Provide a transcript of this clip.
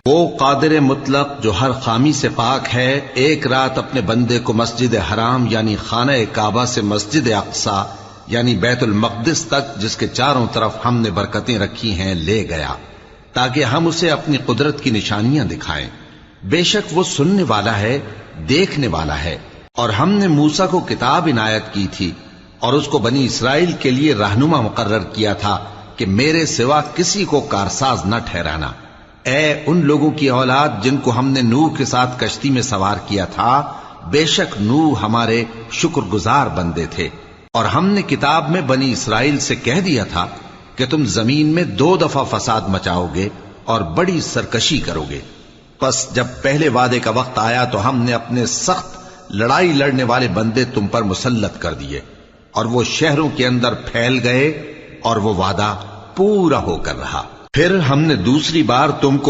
वो कादिर मुतलक जो हर खामी से पाक है, एक रात अपने बंदे को मस्जिद हराम यानी खाना काबा से मस्जिद अक्सा यानी बैतुल मक़दिस तक, जिसके चारों तरफ हमने बरकतें रखी हैं, ले गया ताकि हम उसे अपनी कुदरत की निशानियां दिखाएं। बेशक वो सुनने वाला है, देखने वाला है। और हमने मूसा को किताब इनायत की थी और उसको बनी इसराइल के लिए रहनुमा मुकर्रर किया था कि मेरे सिवा किसी को कारसाज न ठहराना। ऐ उन लोगों की औलाद जिनको हमने नूह के साथ कश्ती में सवार किया था, बेशक नूह हमारे शुक्रगुजार बंदे थे। और हमने किताब में बनी इसराइल से कह दिया था कि तुम जमीन में 2 दफा फसाद मचाओगे और बड़ी सरकशी करोगे। बस जब पहले वादे का वक्त आया तो हमने अपने सख्त लड़ाई लड़ने वाले बंदे तुम पर मुसल्लत कर दिए और वो शहरों के अंदर फैल गए और वो वादा पूरा होकर रहा। फिर हमने दूसरी बार तुमको